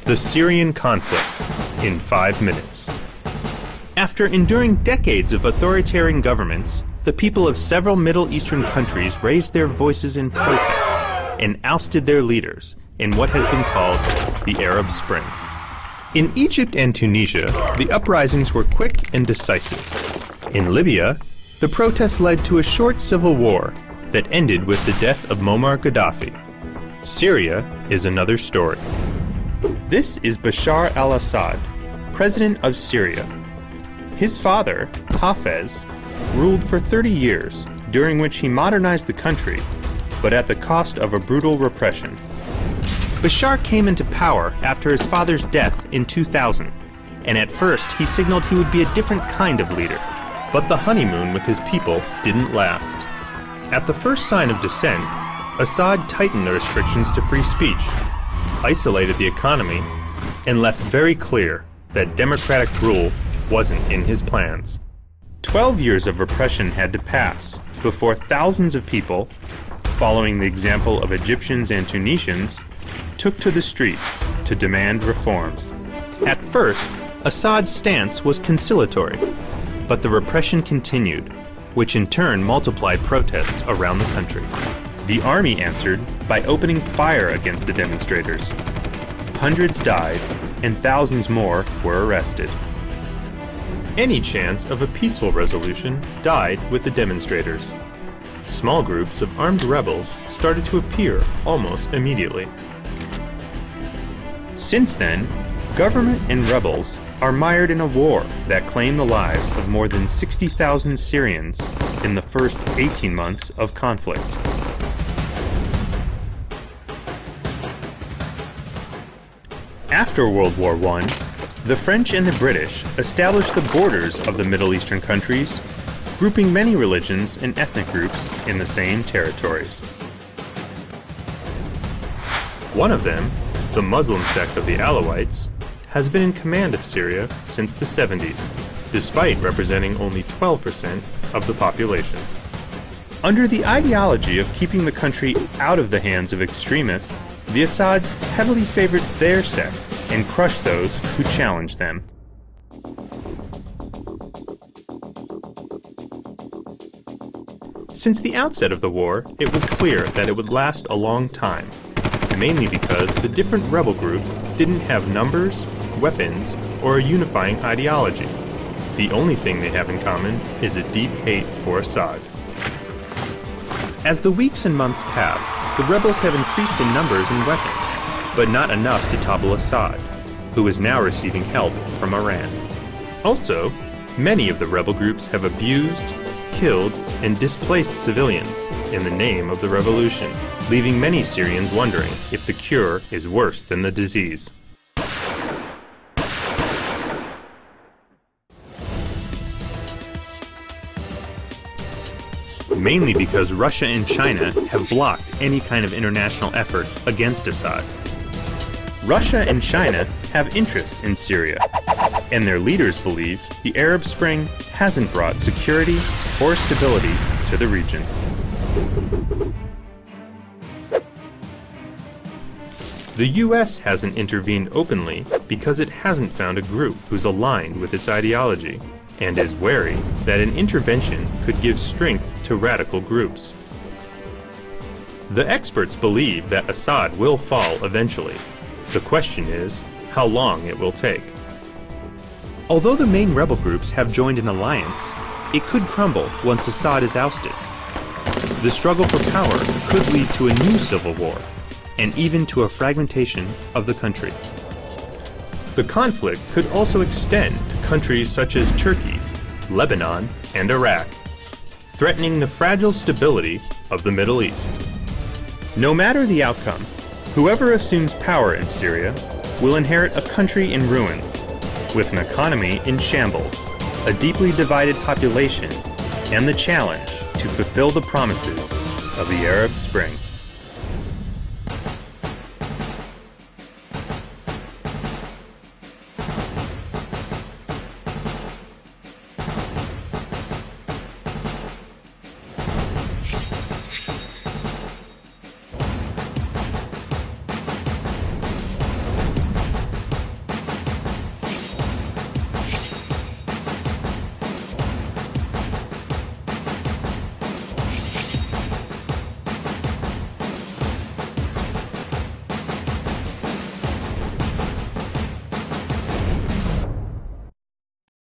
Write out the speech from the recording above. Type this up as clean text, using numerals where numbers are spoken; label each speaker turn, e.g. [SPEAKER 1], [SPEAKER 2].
[SPEAKER 1] The Syrian Conflict in 5 minutes. After enduring decades of authoritarian governments, the people of several Middle Eastern countries raised their voices in protest and ousted their leaders in what has been called the Arab Spring. In Egypt and Tunisia, the uprisings were quick and decisive. In Libya, the protests led to a short civil war that ended with the death of Muammar Gaddafi. Syria is another story. This is Bashar Al-Assad, president of Syria. His father, Hafez, ruled for 30 years, during which he modernized the country, but at the cost of a brutal repression. Bashar came into power after his father's death in 2000, and at first he signaled he would be a different kind of leader. But the honeymoon with his people didn't last. At the first sign of dissent, Assad tightened the restrictions to free speech, isolated the economy, and left very clear that democratic rule wasn't in his plans. 12 years of repression had to pass before thousands of people, following the example of Egyptians and Tunisians, took to the streets to demand reforms. At first, Assad's stance was conciliatory, but the repression continued, which in turn multiplied protests around the country. The army answered by opening fire against the demonstrators. Hundreds died, and thousands more were arrested. Any chance of a peaceful resolution died with the demonstrators. Small groups of armed rebels started to appear almost immediately. Since then, government and rebels are mired in a war that claimed the lives of more than 60,000 Syrians in the first 18 months of conflict. After World War I, the French and the British established the borders of the Middle Eastern countries, grouping many religions and ethnic groups in the same territories. One of them, the Muslim sect of the Alawites, has been in command of Syria since the 70s, despite representing only 12% of the population. Under the ideology of keeping the country out of the hands of extremists, the Assads heavily favored their sect and crushed those who challenged them. Since the outset of the war, it was clear that it would last a long time, mainly because the different rebel groups didn't have numbers, weapons, or a unifying ideology. The only thing they have in common is a deep hate for Assad. As the weeks and months passed, the rebels have increased in numbers and weapons, but not enough to topple Assad, who is now receiving help from Iran. Also, many of the rebel groups have abused, killed, and displaced civilians in the name of the revolution, leaving many Syrians wondering if the cure is worse than the disease. Mainly because Russia and China have blocked any kind of international effort against Assad. Russia and China have interests in Syria, and their leaders believe the Arab Spring hasn't brought security or stability to the region. The US hasn't intervened openly because it hasn't found a group who's aligned with its ideology, and is wary that an intervention could give strength to radical groups. The experts believe that Assad will fall eventually. The question is how long it will take. Although the main rebel groups have joined an alliance, it could crumble once Assad is ousted. The struggle for power could lead to a new civil war, and even to a fragmentation of the country. The conflict could also extend to countries such as Turkey, Lebanon, and Iraq, threatening the fragile stability of the Middle East. No matter the outcome, whoever assumes power in Syria will inherit a country in ruins, with an economy in shambles, a deeply divided population, and the challenge to fulfill the promises of the Arab Spring.